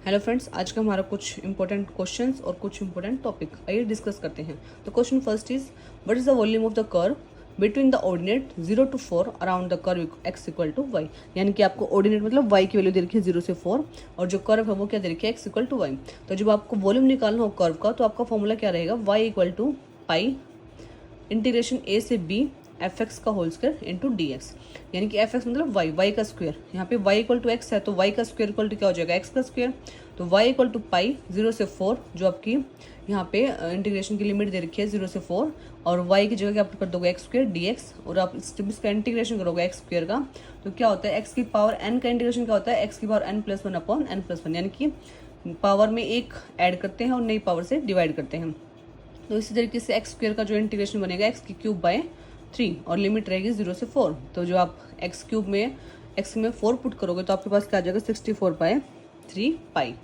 Hello friends, आज का हमारा कुछ इंपॉर्टेंट क्वेश्चंस और कुछ इंपॉर्टेंट टॉपिक आइए डिस्कस करते हैं। तो question first is what is the volume of the curve between the ordinate 0 to 4 around the curve x equal to y। यानी कि आपको ऑर्डिनेट मतलब y की वैल्यू दे रखी है 0 से 4 और जो कर्व है वो क्या दे रखी है x इक्वल टू y। तो जब आपको वॉल्यूम निकालना हो कर्व का तो आपका फॉर्मूला क्या रहेगा, y equal to pi integration a से b एफ एक्स का whole square into D X. यानी कि एफ एक्स मतलब वाई, वाई का स्क्वायर। यहाँ पे वाई इक्वल टू एक्स है तो वाई का स्क्वायर इक्वल टू क्या हो जाएगा, एक्स का स्क्वायर। तो वाई इक्वल टू पाई 0 से 4 जो आपकी यहाँ पे इंटीग्रेशन की लिमिट दे रखी है 0 से 4 और वाई की जगह आप कर दोगे एक्स स्क्वायर डी एक्स और आप जब इसका इंटीग्रेशन करोगे एक्स स्क्वायर का तो क्या होता है, एक्स की पावर एन का इंटीग्रेशन क्या होता है, एक्स की power N plus one upon N plus one. यानी कि पावर में एक ऐड करते हैं और नई पावर से डिवाइड करते हैं। तो इसी तरीके से एक्स स्क्वायर का जो इंटीग्रेशन बनेगा एक्स की क्यूब बाय 3 और लिमिट रहेगी 0 से 4। तो जो आप एक्स क्यूब में एक्स में 4 पुट करोगे तो आपके पास क्या आ जाएगा 64/3 पाई।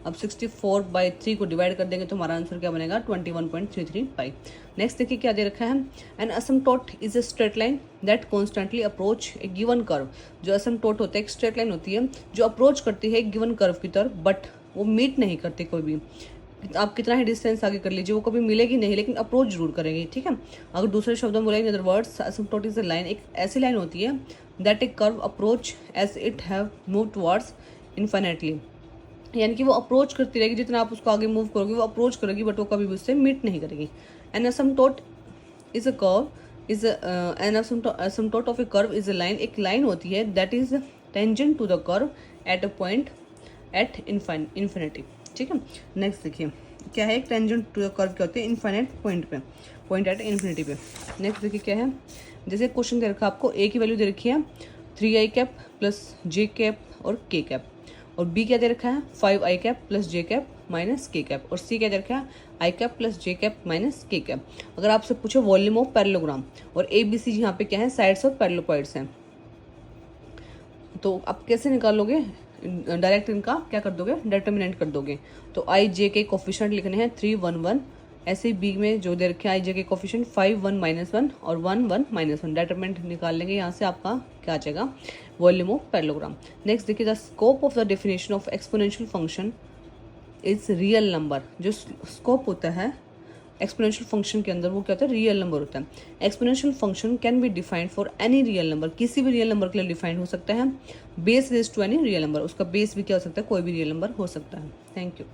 अब 64/3 को डिवाइड कर देंगे तो हमारा आंसर क्या बनेगा 21.33 पाई। नेक्स्ट देखिए क्या दे रखा है, an asymptote is a straight line that constantly approach a given curve. जो असमटोट होता है एक स्ट्रेट लाइन होती है जो अप्रोच करती है एक गिवन कर्व की तरफ बट वो मीट नहीं करती कोई भी। आप कितना ही डिस्टेंस आगे कर लीजिए वो कभी मिलेगी नहीं लेकिन अप्रोच जरूर करेगी, ठीक है। अगर दूसरे शब्दों में बोलेंगे other words asymptote is a line एक ऐसी लाइन होती है that a curve approach as it have move towards infinitely. यानी कि वो अप्रोच करती रहेगी, जितना आप उसको आगे मूव करोगे वो अप्रोच करेगी बट वो कभी भी उससे मीट नहीं करेगी। An asymptote is a curve is an asymptote of a curve is a line एक लाइन होती है that is tangent to the curve at a point at infinity, ठीक है। नेक्स्ट देखिए क्या है, एक टेंजेंट टू द कर्व क्या होते हैं, इनफाइनाइट पॉइंट पे, पॉइंट एट इन्फिनिटी पे। नेक्स्ट देखिए क्या है, जैसे क्वेश्चन दे रखा है आपको ए की वैल्यू दे रखी है 3i कैप प्लस जे कैप और के कैप और बी क्या दे रखा है 5i कैप प्लस जे कैप माइनस के कैप और सी क्या दे रखा है आई कैप प्लस जे कैप माइनस के कैप। अगर आपसे पूछो वॉल्यूम ऑफ पैरेललोग्राम और ए बी सी यहाँ पे क्या है साइड्स और पैरेललोपॉइड्स हैं तो आप कैसे निकालोगे, डायरेक्ट इनका क्या कर दोगे डिटर्मिनेंट कर दोगे। तो आई जे के कोफिशिएंट लिखने हैं 3 1 1, ऐसे बी में जो दे रखे हैं आई जे के कोफिशिएंट 5 1 -1 और 1 1 -1 डिटर्मिनेंट निकाल लेंगे। यहाँ से आपका क्या आ जाएगा वॉल्यूम ऑफ पैरेललोग्राम। नेक्स्ट देखिए the scope of the definition of exponential function is real number. जो स्कोप होता है एक्सपोनेंशियल फंक्शन के अंदर वो क्या होता है रियल नंबर होता है। Exponential function can be defined for any real number, किसी भी रियल नंबर के लिए डिफाइंड हो सकता है। Base raise to any real number, उसका बेस भी क्या हो सकता है कोई भी रियल नंबर हो सकता है। Thank you.